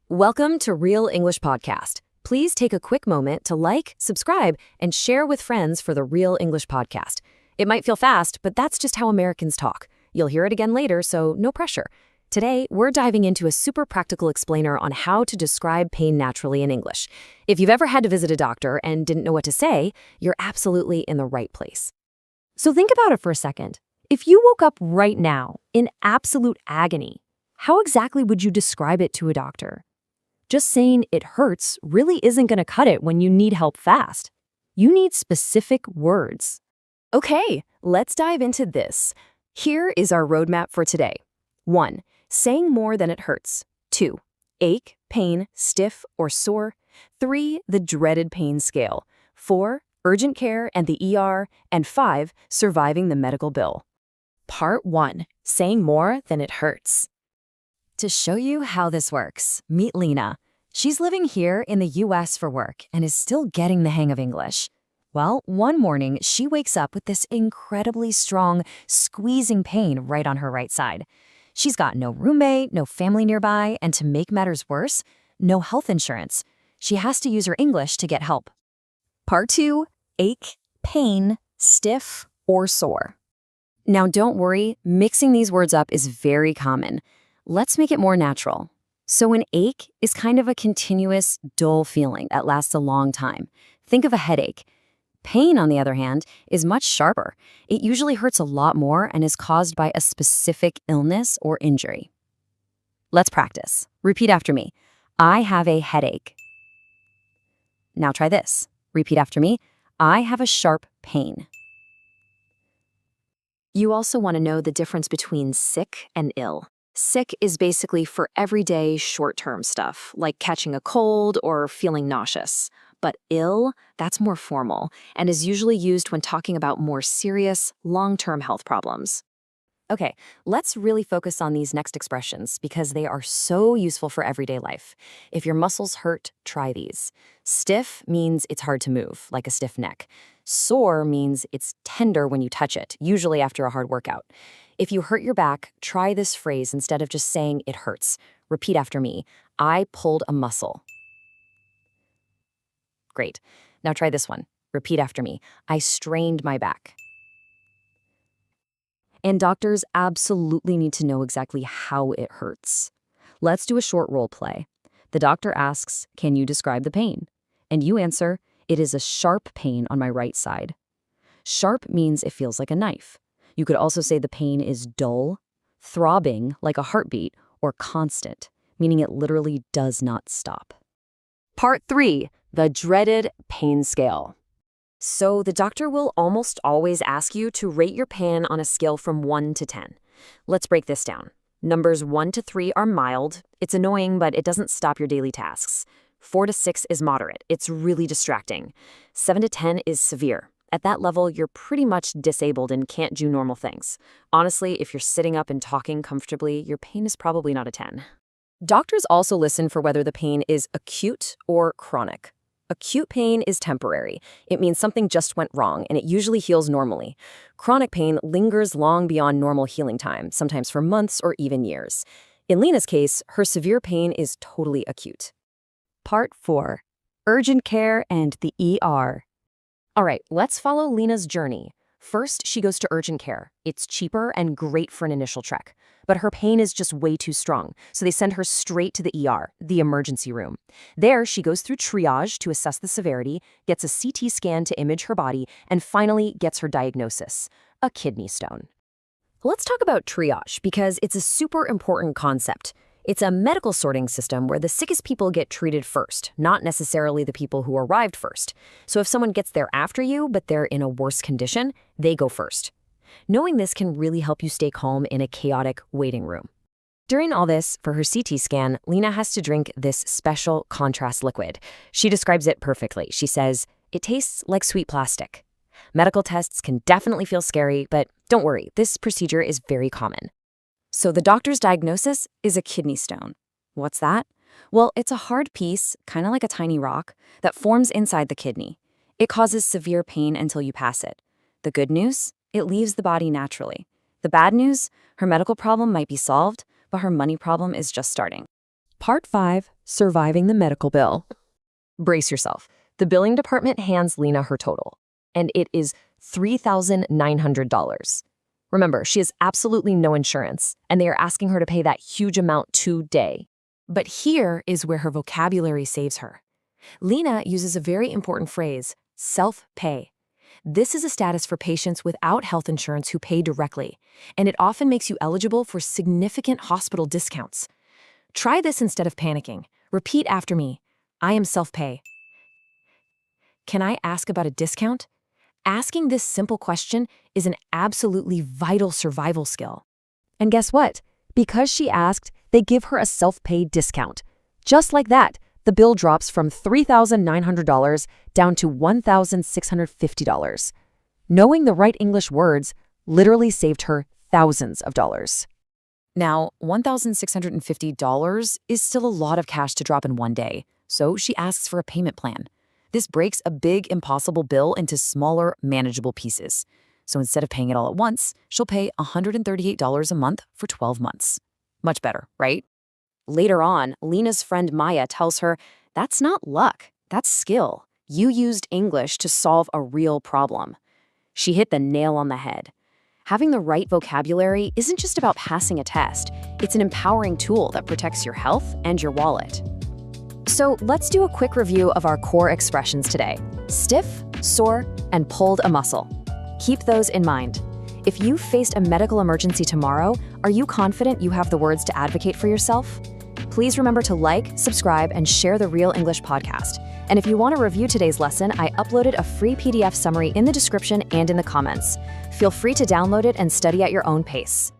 Welcome to Real English Podcast. Please take a quick moment to like, subscribe, and share with friends for the Real English Podcast. It might feel fast, but that's just how Americans talk. You'll hear it again later, so no pressure. Today, we're diving into a super practical explainer on how to describe pain naturally in English. If you've ever had to visit a doctor and didn't know what to say, you're absolutely in the right place. So think about it for a second. If you woke up right now in absolute agony, how exactly would you describe it to a doctor? Just saying it hurts really isn't going to cut it when you need help fast. You need specific words. Okay, let's dive into this. Here is our roadmap for today. 1. Saying more than it hurts. 2. Ache, pain, stiff, or sore. 3. The dreaded pain scale. 4. Urgent care and the ER. And 5. Surviving the medical bill. Part 1. Saying more than it hurts. To show you how this works, meet Lena. She's living here in the US for work and is still getting the hang of English. Well, one morning, she wakes up with this incredibly strong, squeezing pain right on her right side. She's got no roommate, no family nearby, and to make matters worse, no health insurance. She has to use her English to get help. Part 2. Ache, pain, stiff, or sore. Now don't worry, mixing these words up is very common. Let's make it more natural. So an ache is kind of a continuous, dull feeling that lasts a long time. Think of a headache. Pain, on the other hand, is much sharper. It usually hurts a lot more and is caused by a specific illness or injury. Let's practice. Repeat after me. I have a headache. Now try this. Repeat after me. I have a sharp pain. You also want to know the difference between sick and ill. Sick is basically for everyday, short-term stuff, like catching a cold or feeling nauseous. But ill, that's more formal, and is usually used when talking about more serious, long-term health problems. Okay, let's really focus on these next expressions because they are so useful for everyday life. If your muscles hurt, try these. Stiff means it's hard to move, like a stiff neck. Sore means it's tender when you touch it, usually after a hard workout. If you hurt your back, try this phrase instead of just saying it hurts. Repeat after me. I pulled a muscle. Great. Now try this one. Repeat after me. I strained my back. And doctors absolutely need to know exactly how it hurts. Let's do a short role play. The doctor asks, "Can you describe the pain?" And you answer, "It is a sharp pain on my right side." Sharp means it feels like a knife. You could also say the pain is dull, throbbing like a heartbeat, or constant, meaning it literally does not stop. Part 3. The dreaded pain scale. So the doctor will almost always ask you to rate your pain on a scale from 1 to 10. Let's break this down. Numbers 1 to 3 are mild. It's annoying, but it doesn't stop your daily tasks. 4 to 6 is moderate. It's really distracting. 7 to 10 is severe. At that level, you're pretty much disabled and can't do normal things. Honestly, if you're sitting up and talking comfortably, your pain is probably not a 10. Doctors also listen for whether the pain is acute or chronic. Acute pain is temporary. It means something just went wrong, and it usually heals normally. Chronic pain lingers long beyond normal healing time, sometimes for months or even years. In Lena's case, her severe pain is totally acute. Part 4. Urgent care and the ER. All right, let's follow Lena's journey. First, she goes to urgent care. It's cheaper and great for an initial trek. But her pain is just way too strong, so they send her straight to the ER, the emergency room. There, she goes through triage to assess the severity, gets a CT scan to image her body, and finally gets her diagnosis, a kidney stone. Let's talk about triage because it's a super important concept. It's a medical sorting system where the sickest people get treated first, not necessarily the people who arrived first. So if someone gets there after you, but they're in a worse condition, they go first. Knowing this can really help you stay calm in a chaotic waiting room. During all this, for her CT scan, Lena has to drink this special contrast liquid. She describes it perfectly. She says, "It tastes like sweet plastic." Medical tests can definitely feel scary, but don't worry, this procedure is very common. So the doctor's diagnosis is a kidney stone. What's that? Well, it's a hard piece, kind of like a tiny rock, that forms inside the kidney. It causes severe pain until you pass it. The good news? It leaves the body naturally. The bad news? Her medical problem might be solved, but her money problem is just starting. Part 5. surviving the medical bill. Brace yourself. The billing department hands Lena her total, and it is $3,900. Remember, she has absolutely no insurance, and they are asking her to pay that huge amount today. But here is where her vocabulary saves her. Lena uses a very important phrase, self-pay. This is a status for patients without health insurance who pay directly, and it often makes you eligible for significant hospital discounts. Try this instead of panicking. Repeat after me. I am self-pay. Can I ask about a discount? Asking this simple question is an absolutely vital survival skill. And guess what? Because she asked, they give her a self-pay discount. Just like that, the bill drops from $3,900 down to $1,650. Knowing the right English words literally saved her thousands of dollars. Now, $1,650 is still a lot of cash to drop in one day, so she asks for a payment plan. This breaks a big, impossible bill into smaller, manageable pieces. So instead of paying it all at once, she'll pay $138 a month for 12 months. Much better, right? Later on, Lena's friend Maya tells her, that's not luck, that's skill. You used English to solve a real problem. She hit the nail on the head. Having the right vocabulary isn't just about passing a test. It's an empowering tool that protects your health and your wallet. So let's do a quick review of our core expressions today. Stiff, sore, and pulled a muscle. Keep those in mind. If you faced a medical emergency tomorrow, are you confident you have the words to advocate for yourself? Please remember to like, subscribe, and share the Real English podcast. And if you want to review today's lesson, I uploaded a free PDF summary in the description and in the comments. Feel free to download it and study at your own pace.